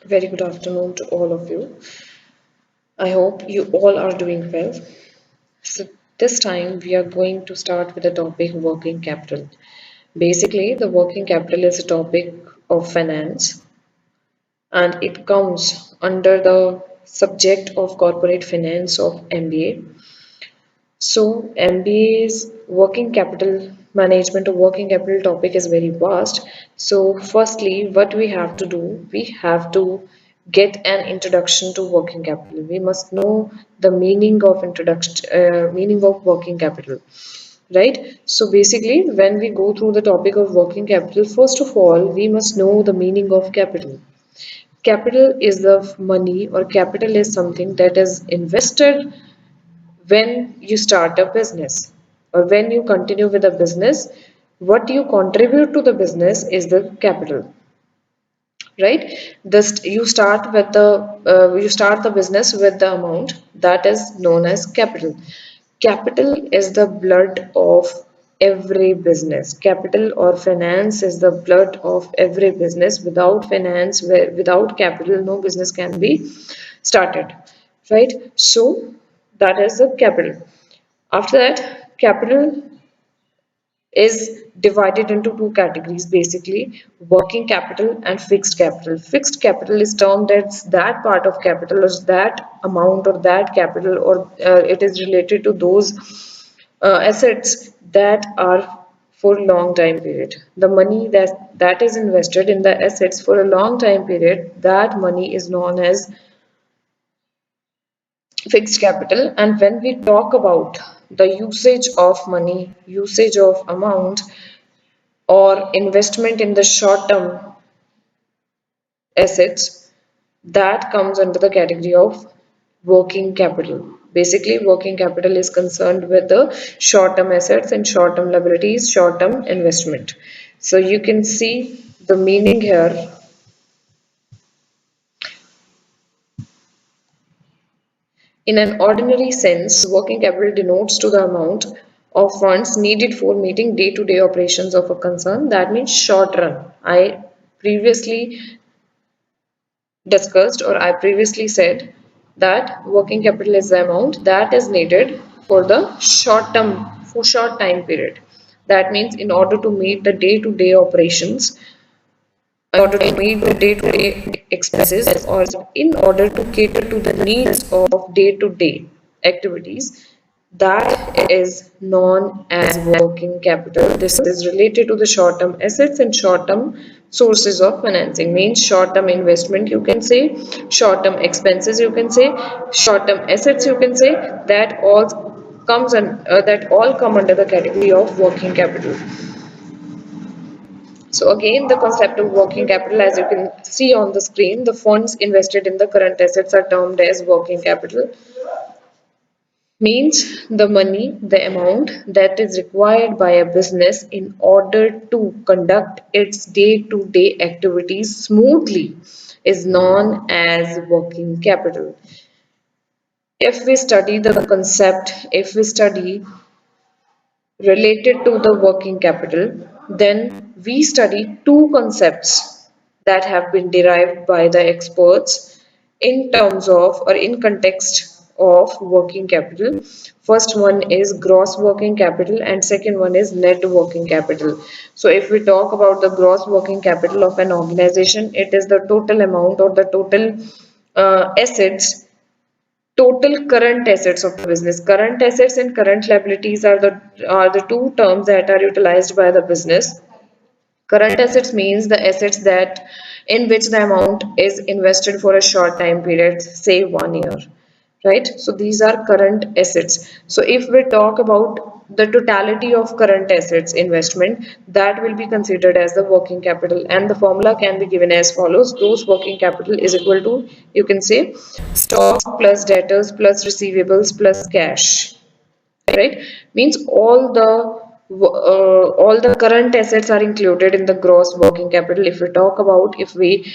Very good afternoon to all of you. I hope you all are doing well. So, this time we are going to start with the topic working capital. Basically, the working capital is a topic of finance and it comes under the subject of corporate finance of MBA. So, MBA's working capital management or working capital topic is very vast. So, firstly, what we have to do, we have to get an introduction to working capital. We must know the meaning of meaning of working capital, right? So, basically, when we go through the topic of working capital, first of all, we must know the meaning of capital. Capital is the money, or capital is something that is invested when you start a business or when you continue with a business. What you contribute to the business is the capital, right? You start the business with the amount that is known as capital. Capital is the blood of every business. Capital or finance is the blood of every business. Without finance, without capital, no business can be started, right? So that is the capital. After that, capital is divided into two categories, basically working capital and fixed capital. Fixed capital is termed as that part of capital or that amount or that capital, or it is related to those assets that are for long time period. The money that is invested in the assets for a long time period, that money is known as fixed capital. And when we talk about the usage of money, usage of amount, or investment in the short term assets, that comes under the category of working capital. Basically, working capital is concerned with the short term assets and short term liabilities, short term investment. So you can see the meaning here. In an ordinary sense, working capital denotes to the amount of funds needed for meeting day-to-day operations of a concern. That means short run. I previously discussed, or I previously said, that working capital is the amount that is needed for the short time period. That means in order to meet the day-to-day operations, in order to meet the day-to-day expenses, or in order to cater to the needs of day-to-day activities, that is known as working capital. This is related to the short-term assets and short-term sources of financing. Means short-term investment, you can say, short-term expenses, you can say, short-term assets, you can say. That all come under the category of working capital. So again, the concept of working capital, as you can see on the screen, the funds invested in the current assets are termed as working capital. Means the money, the amount that is required by a business in order to conduct its day-to-day activities smoothly is known as working capital. If we study the concept, if we study related to the working capital, then we study two concepts that have been derived by the experts in terms of or in context of working capital. First one is gross working capital and second one is net working capital. So if we talk about the gross working capital of an organization, it is the total amount or the total total current assets of the business. Current assets and current liabilities are the two terms that are utilized by the business. Current assets means the assets that in which the amount is invested for a short time period, say 1 year, right? So these are current assets. So if we talk about the totality of current assets investment, that will be considered as the working capital, and the formula can be given as follows: gross working capital is equal to, you can say, stock plus debtors plus receivables plus cash, right? Means all the current assets are included in the gross working capital. If we talk about, if we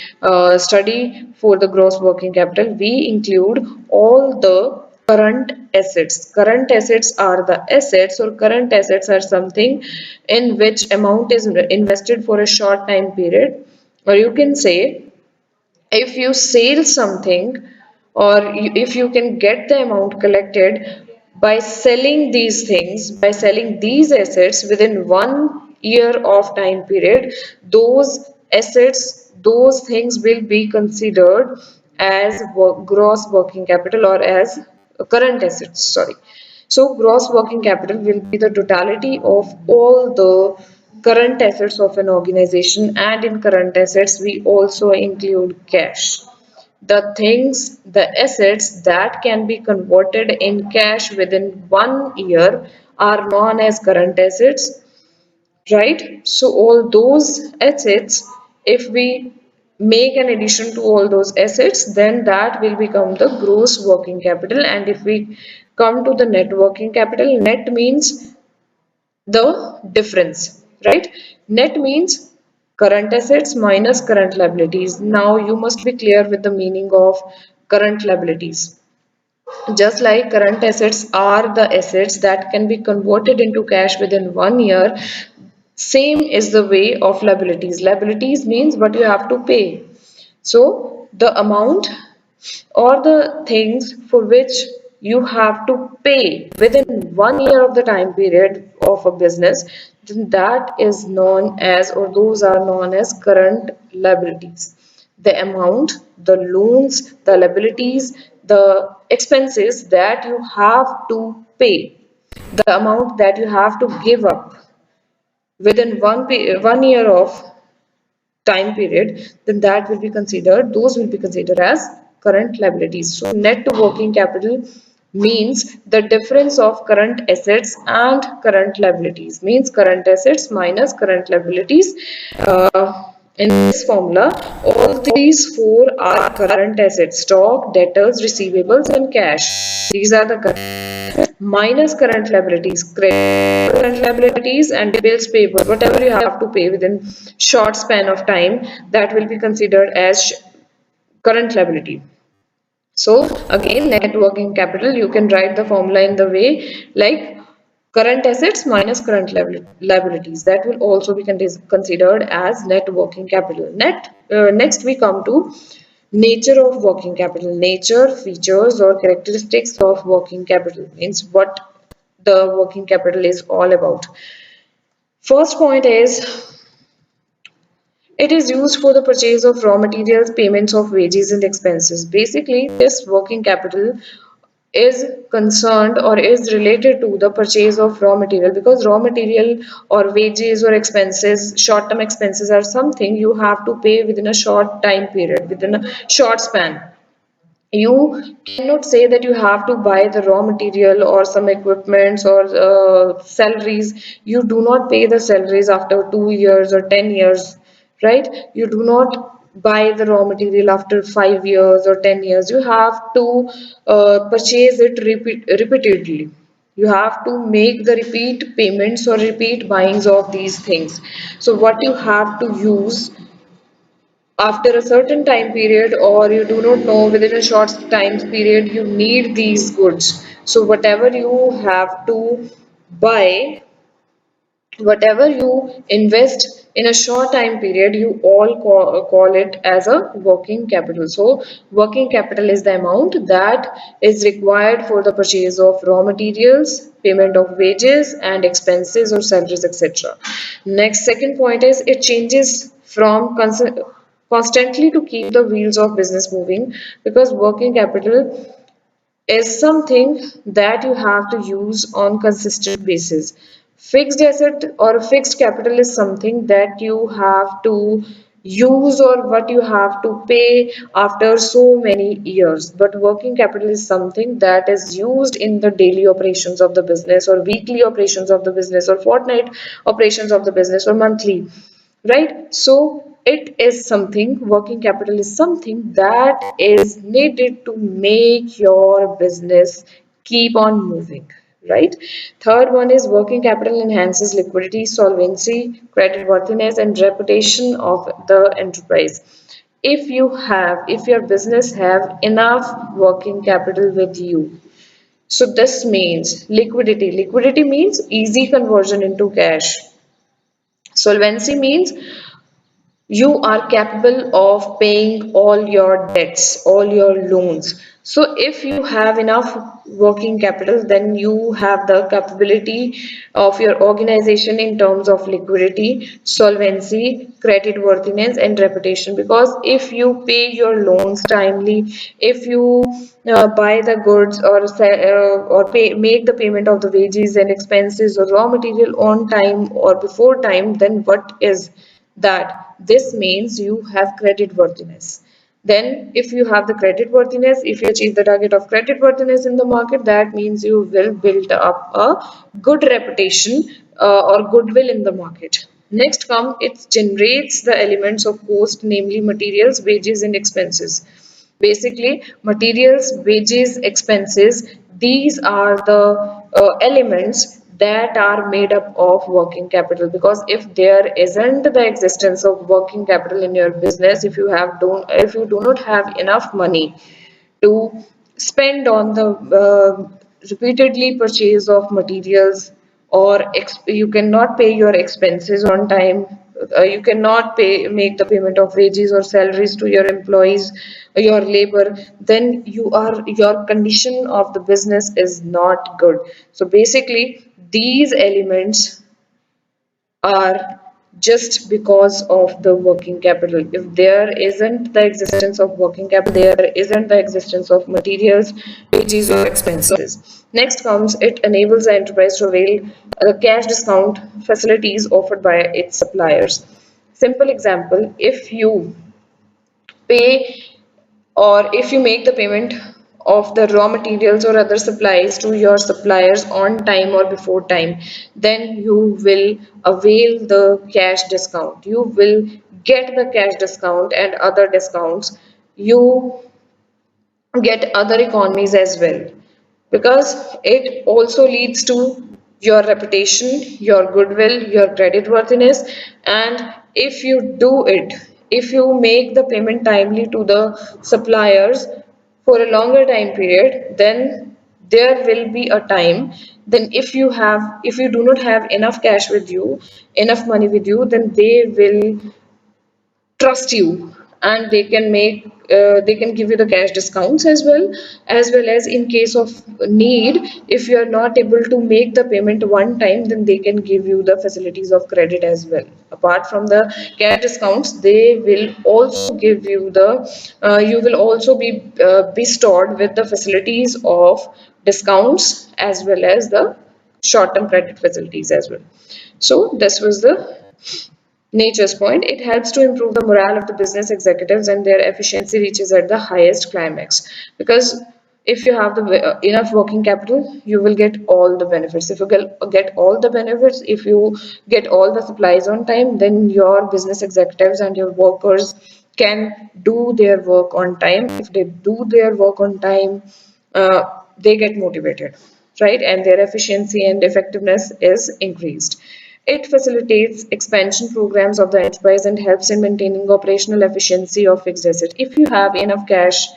study for the gross working capital, we include all the current assets. Current assets are the assets, or current assets are something in which amount is invested for a short time period, or you can say if you sell something, or if you can get the amount collected by selling these things, by selling these assets within 1 year of time period, those assets, those things will be considered as gross working capital, or as current assets, sorry. So gross working capital will be the totality of all the current assets of an organization, and in current assets we also include cash. The things, the assets that can be converted in cash within 1 year are known as current assets, right? So all those assets, if we make an addition to all those assets, then that will become the gross working capital. And if we come to the net working capital, net means the difference, right? Net means current assets minus current liabilities. Now you must be clear with the meaning of current liabilities. Just like current assets are the assets that can be converted into cash within 1 year, same is the way of liabilities. Liabilities means what you have to pay. So the amount or the things for which you have to pay within 1 year of the time period of a business, then that is known as, or those are known as current liabilities. The amount, the loans, the liabilities, the expenses that you have to pay, the amount that you have to give up within 1 year of time period, then that will be considered, those will be considered as current liabilities. So net working capital means the difference of current assets and current liabilities, means current assets minus current liabilities. In this formula, all these four are current assets: stock, debtors, receivables, and cash. These are the current minus current liabilities, credit current liabilities, and bills payable. Whatever you have to pay within short span of time, that will be considered as current liability. So again, net working capital, you can write the formula in the way like current assets minus current liabilities. That will also be considered as net working capital. Next we come to nature of working capital. Nature, features, or characteristics of working capital means what the working capital is all about. First point is, it is used for the purchase of raw materials, payments of wages and expenses. Basically, this working capital is concerned or is related to the purchase of raw material, because raw material or wages or expenses, short-term expenses, are something you have to pay within a short time period, within a short span. You cannot say that you have to buy the raw material or some equipments or salaries. You do not pay the salaries after 2 years or 10 years, right? You do not buy the raw material after 5 years or 10 years. You have to purchase it repeatedly. You have to make the repeat payments or repeat buyings of these things. So what you have to use after a certain time period, or you do not know within a short time period, you need these goods. So whatever you have to buy, whatever you invest in a short time period, you all call it as a working capital. So working capital is the amount that is required for the purchase of raw materials, payment of wages and expenses or salaries, etc. Next, second point is, it changes from constantly to keep the wheels of business moving, because working capital is something that you have to use on consistent basis. Fixed asset or fixed capital is something that you have to use, or what you have to pay after so many years. But working capital is something that is used in the daily operations of the business, or weekly operations of the business, or fortnight operations of the business, or monthly, right? So it is something, working capital is something that is needed to make your business keep on moving, right? Third one is, working capital enhances liquidity, solvency, credit worthiness, and reputation of the enterprise. If your business have enough working capital with you, so this means liquidity means easy conversion into cash. Solvency means you are capable of paying all your debts, all your loans. So if you have enough working capital, then you have the capability of your organization in terms of liquidity, solvency, credit worthiness, and reputation. Because if you pay your loans timely, if you buy the goods or make the payment of the wages and expenses or raw material on time or before time, then what is that? This means you have credit worthiness. Then if you have the credit worthiness, if you achieve the target of credit worthiness in the market, that means you will build up a good reputation or goodwill in the market. Next come, it generates the elements of cost, namely materials, wages, and expenses. Basically, materials, wages, expenses, these are the elements that are made up of working capital. Because if there isn't the existence of working capital in your business, if you do not have enough money to spend on the repeatedly purchase of materials, or you cannot pay your expenses on time, you cannot make the payment of wages or salaries to your employees, your labor, then your condition of the business is not good. So basically these elements are just because of the working capital. If there isn't the existence of working capital, there isn't the existence of materials, wages, or expenses. Next comes, it enables the enterprise to avail the cash discount facilities offered by its suppliers. Simple example, if you pay or if you make the payment of the raw materials or other supplies to your suppliers on time or before time, then you will avail the cash discount, you will get the cash discount and other discounts, you get other economies as well, because it also leads to your reputation, your goodwill, your credit worthiness. And if you do it, if you make the payment timely to the suppliers for a longer time period, then there will be a time, then if you do not have enough cash with you, enough money with you, then they will trust you, and they can give you the cash discounts as well as in case of need, if you are not able to make the payment one time, then they can give you the facilities of credit as well. Apart from the cash discounts, they will also give you the you will also be bestowed with the facilities of discounts as well as the short term credit facilities as well. So this was the nature's point. It helps to improve the morale of the business executives, and their efficiency reaches at the highest climax. Because if you have the enough working capital, you will get all the benefits. If you get all the benefits, if you get all the supplies on time, then your business executives and your workers can do their work on time. If they do their work on time, they get motivated, right? And their efficiency and effectiveness is increased. It facilitates expansion programs of the enterprise and helps in maintaining operational efficiency of fixed assets. If you have enough cash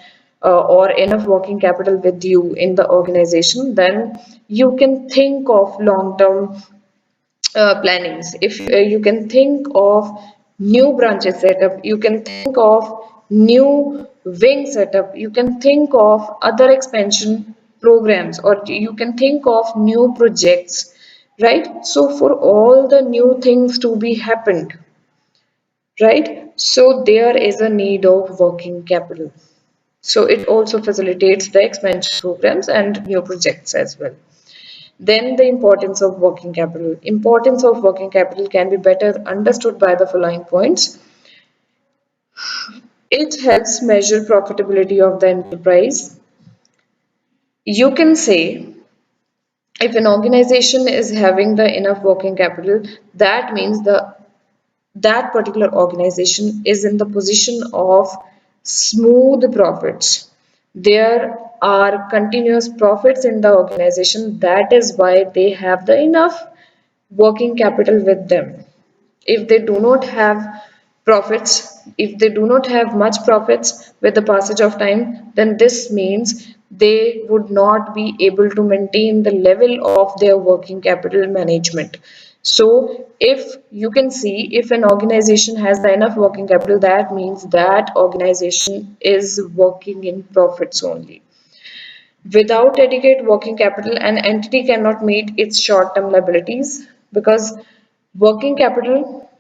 or enough working capital with you in the organization, then you can think of long-term plannings. If you can think of new branches setup, you can think of new wing setup, you can think of other expansion programs, or you can think of new projects, right? So for all the new things to be happened, right? So there is a need of working capital. So it also facilitates the expansion programs and new projects as well. Then the importance of working capital. Importance of working capital can be better understood by the following points. It helps measure profitability of the enterprise. You can say if an organization is having the enough working capital, that means that particular organization is in the position of smooth profits. There are continuous profits in the organization. That is why they have the enough working capital with them. If they do not have profits, if they do not have much profits with the passage of time, then this means they would not be able to maintain the level of their working capital management. So if you can see, if an organization has enough working capital, that means that organization is working in profits only. Without adequate working capital, an entity cannot meet its short-term liabilities, because working capital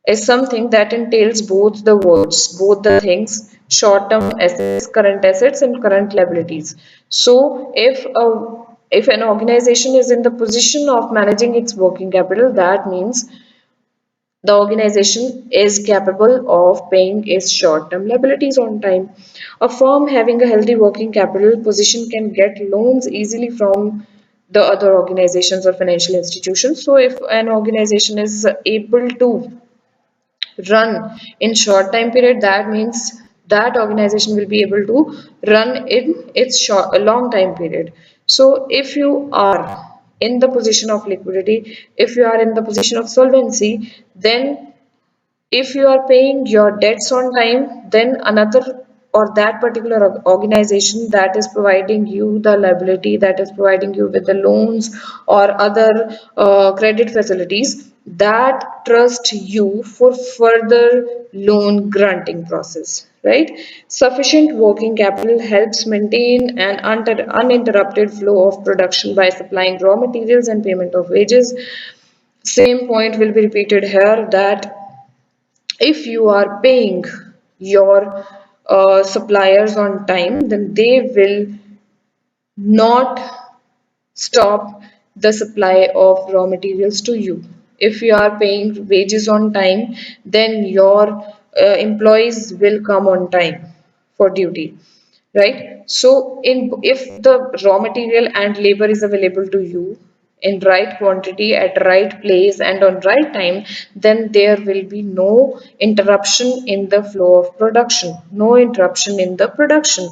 is something that entails both the words, both the things, short-term assets and current liabilities. So if an organization is in the position of managing its working capital, that means the organization is capable of paying its short-term liabilities on time. A firm having a healthy working capital position can get loans easily from the other organizations or financial institutions. So if an organization is able to run in short time period, that means that organization will be able to run in its short a long time period. So if you are in the position of liquidity, if you are in the position of solvency, then if you are paying your debts on time, then another or that particular organization that is providing you the liability, that is providing you with the loans or other credit facilities, that trust you for further loan granting process, right? Sufficient working capital helps maintain an uninterrupted flow of production by supplying raw materials and payment of wages. Same point will be repeated here, that if you are paying your suppliers on time, then they will not stop the supply of raw materials to you. If you are paying wages on time, then your employees will come on time for duty, right? So in if the raw material and labor is available to you in right quantity at right place and on right time, then there will be no interruption in the flow of production, no interruption in the production.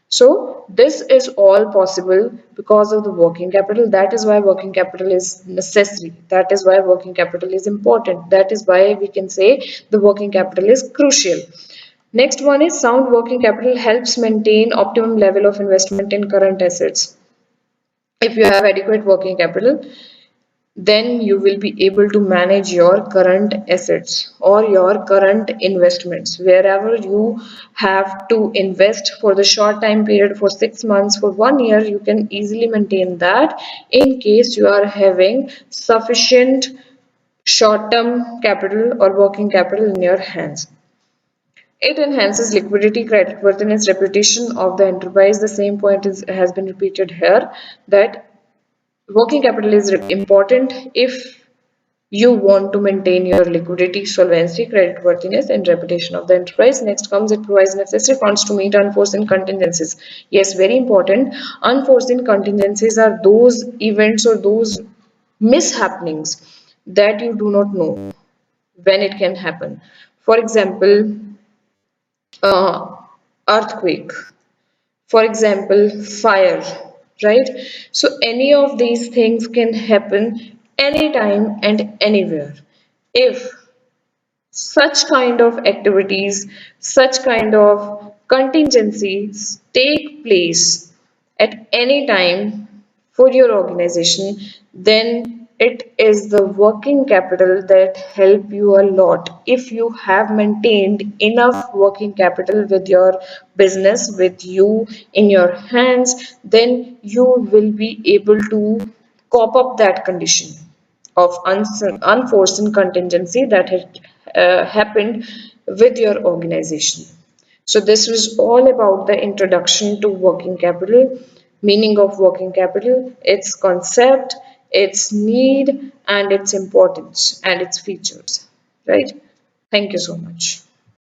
So this is all possible because of the working capital. That is why working capital is necessary. That is why working capital is important. That is why we can say the working capital is crucial. Next one is sound working capital helps maintain optimum level of investment in current assets. If you have adequate working capital, then you will be able to manage your current assets or your current investments. Wherever you have to invest for the short time period, for 6 months, for 1 year, you can easily maintain that in case you are having sufficient short-term capital or working capital in your hands. It enhances liquidity, creditworthiness, reputation of the enterprise. The same point has been repeated here, that working capital is important if you want to maintain your liquidity, solvency, creditworthiness, and reputation of the enterprise. Next comes, it provides necessary funds to meet unforeseen contingencies. Yes, very important. Unforeseen contingencies are those events or those mishappenings that you do not know when it can happen. For example, uh, earthquake, for example, fire, right? So any of these things can happen anytime and anywhere. If such kind of activities, such kind of contingencies take place at any time for your organization, then it is the working capital that help you a lot. If you have maintained enough working capital with your business, with you in your hands, then you will be able to cop up that condition of unforeseen contingency that had happened with your organization. So this was all about the introduction to working capital, meaning of working capital, its concept, its need, and its importance and its features. Right? Thank you so much.